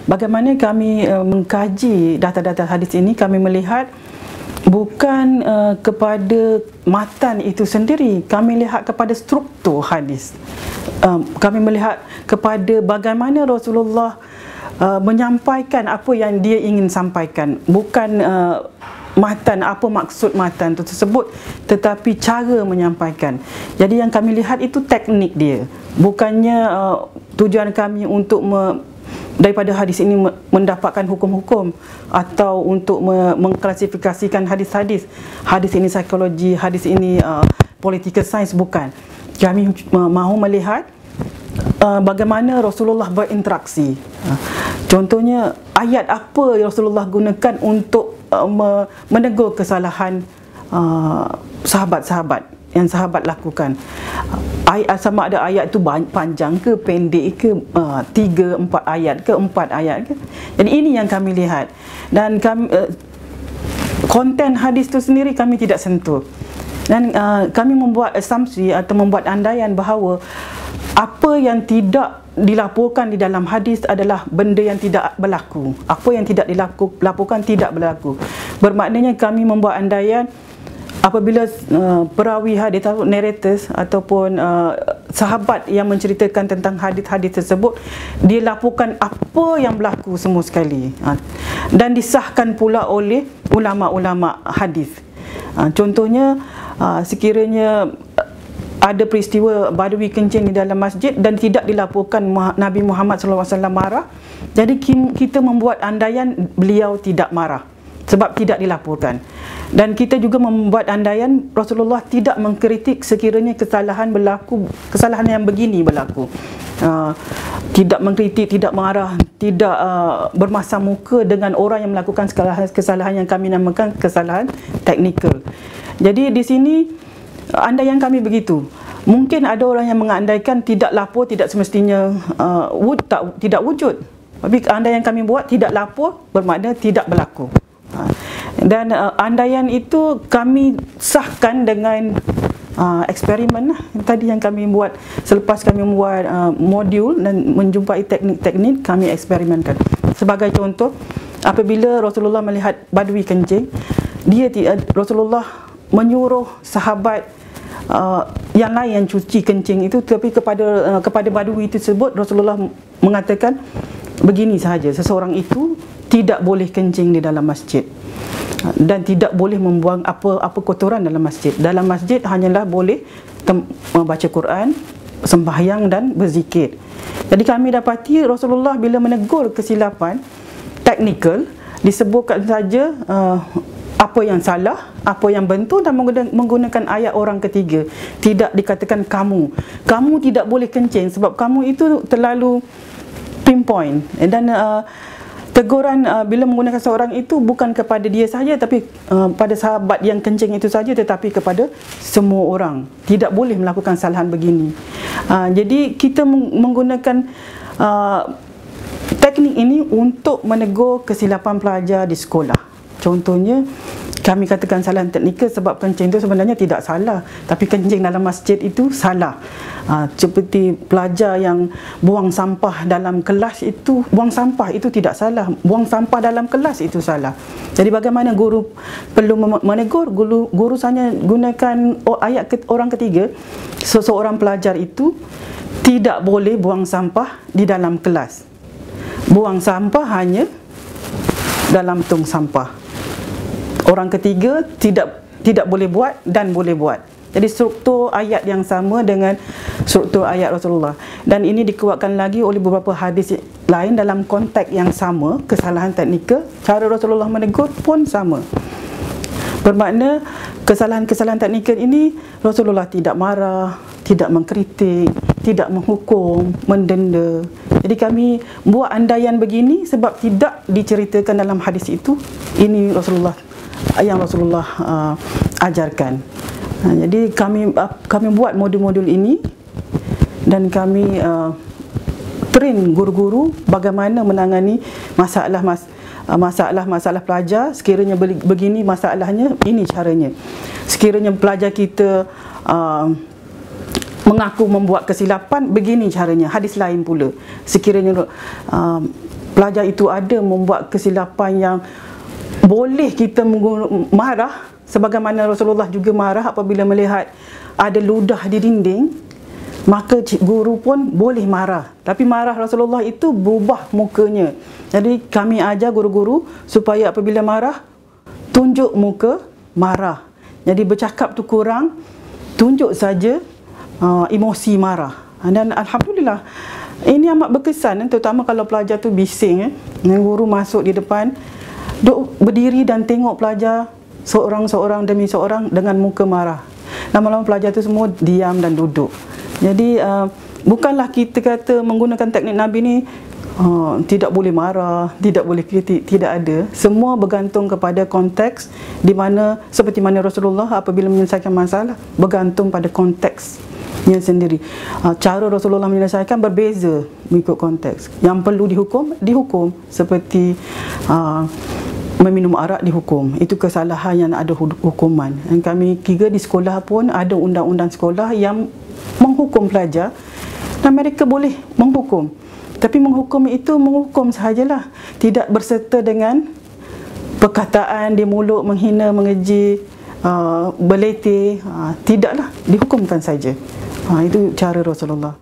Bagaimana kami mengkaji data-data hadis ini, kami melihat bukan kepada matan itu sendiri, kami lihat kepada struktur hadis. Kami melihat kepada bagaimana Rasulullah menyampaikan apa yang dia ingin sampaikan, bukan matan, apa maksud matan tersebut, tetapi cara menyampaikan. Jadi yang kami lihat itu teknik dia, bukannya tujuan kami untuk daripada hadis ini mendapatkan hukum-hukum atau untuk mengklasifikasikan hadis-hadis. Hadis ini psikologi, hadis ini political science, bukan. Kami mahu melihat bagaimana Rasulullah berinteraksi. Contohnya, ayat apa yang Rasulullah gunakan untuk menegur kesalahan sahabat-sahabat yang sahabat lakukan. Sama ada ayat itu panjang ke pendek ke, 3-4 ayat ke 4 ayat ke. Jadi ini yang kami lihat. Dan konten hadis itu sendiri kami tidak sentuh. Dan kami membuat asumsi atau membuat andaian bahawa apa yang tidak dilaporkan di dalam hadis adalah benda yang tidak berlaku. Apa yang tidak dilaporkan tidak berlaku. Bermaknanya kami membuat andaian apabila perawi hadis atau narrators ataupun sahabat yang menceritakan tentang hadis-hadis tersebut, dia laporkan apa yang berlaku semua sekali, dan disahkan pula oleh ulama-ulama hadis. Contohnya, sekiranya ada peristiwa badui kencing di dalam masjid dan tidak dilaporkan Nabi Muhammad SAW marah, jadi kita membuat andaian beliau tidak marah sebab tidak dilaporkan. Dan kita juga membuat andaian Rasulullah tidak mengkritik sekiranya kesalahan yang begini berlaku. Tidak mengkritik, tidak marah, tidak bermasam muka dengan orang yang melakukan kesalahan yang kami namakan kesalahan teknikal. Jadi di sini andaian kami begitu. Mungkin ada orang yang mengandaikan tidak lapor tidak semestinya tidak wujud. Tapi andaian kami buat tidak lapor bermakna tidak berlaku. Dan andaian itu kami sahkan dengan eksperimen tadi yang kami buat. Selepas kami membuat modul dan menjumpai teknik-teknik, kami eksperimenkan. Sebagai contoh, apabila Rasulullah melihat badui kencing, Rasulullah menyuruh sahabat yang lain yang cuci kencing itu, tapi kepada badui tersebut Rasulullah mengatakan begini sahaja, seseorang itu tidak boleh kencing di dalam masjid dan tidak boleh membuang apa kotoran dalam masjid. Dalam masjid hanyalah boleh membaca Quran, sembahyang dan berzikir. Jadi kami dapati Rasulullah bila menegur kesilapan teknikal, disebutkan saja apa yang salah, apa yang bentuk, dan menggunakan ayat orang ketiga. Tidak dikatakan kamu tidak boleh kencing sebab kamu itu terlalu pinpoint. Dan teguran bila menggunakan seorang itu bukan kepada dia saja, tapi pada sahabat yang kencing itu saja, tetapi kepada semua orang. Tidak boleh melakukan kesalahan begini. Jadi kita menggunakan teknik ini untuk menegur kesilapan pelajar di sekolah. Contohnya, kami katakan kesalahan teknikal sebab kencing itu sebenarnya tidak salah, tapi kencing dalam masjid itu salah. Seperti pelajar yang buang sampah dalam kelas itu, buang sampah itu tidak salah, buang sampah dalam kelas itu salah. Jadi bagaimana guru perlu menegur? Guru hanya gunakan ayat orang ketiga, seseorang pelajar itu tidak boleh buang sampah di dalam kelas. Buang sampah hanya dalam tong sampah. Orang ketiga tidak boleh buat dan boleh buat. Jadi struktur ayat yang sama dengan struktur ayat Rasulullah. Dan ini dikuatkan lagi oleh beberapa hadis lain dalam konteks yang sama, kesalahan teknikal. Cara Rasulullah menegur pun sama. Bermakna kesalahan-kesalahan teknikal ini Rasulullah tidak marah, tidak mengkritik, tidak menghukum, mendenda. Jadi kami buat andaian begini sebab tidak diceritakan dalam hadis itu. Ini yang Rasulullah ajarkan. Jadi kami buat modul-modul ini dan kami train guru-guru bagaimana menangani masalah pelajar. Sekiranya begini masalahnya, ini caranya. Sekiranya pelajar kita mengaku membuat kesilapan, begini caranya. Hadis lain pula. Sekiranya pelajar itu ada membuat kesilapan yang boleh kita marah, sebagaimana Rasulullah juga marah apabila melihat ada ludah di dinding, maka guru pun boleh marah. Tapi marah Rasulullah itu berubah mukanya. Jadi kami ajar guru-guru supaya apabila marah, tunjuk muka marah. Jadi bercakap tu kurang, tunjuk saja emosi marah. Dan alhamdulillah, ini amat berkesan, terutama kalau pelajar tu bising, guru masuk di depan, duk berdiri dan tengok pelajar seorang demi seorang dengan muka marah. Lama-lama pelajar tu semua diam dan duduk. Jadi bukanlah kita kata menggunakan teknik Nabi ni tidak boleh marah, tidak boleh kritik, tidak ada. Semua bergantung kepada konteks, di mana seperti mana Rasulullah apabila menyelesaikan masalah bergantung pada konteksnya sendiri. Cara Rasulullah menyelesaikan berbeza mengikut konteks. Yang perlu dihukum, seperti meminum arak dihukum. Itu kesalahan yang ada hukuman. Dan kami kira di sekolah pun ada undang-undang sekolah yang menghukum pelajar, dan mereka boleh menghukum. Tapi menghukum itu menghukum sahajalah, tidak berserta dengan perkataan di mulut menghina, mengeji, berletih. Tidaklah, dihukumkan saja. Itu cara Rasulullah.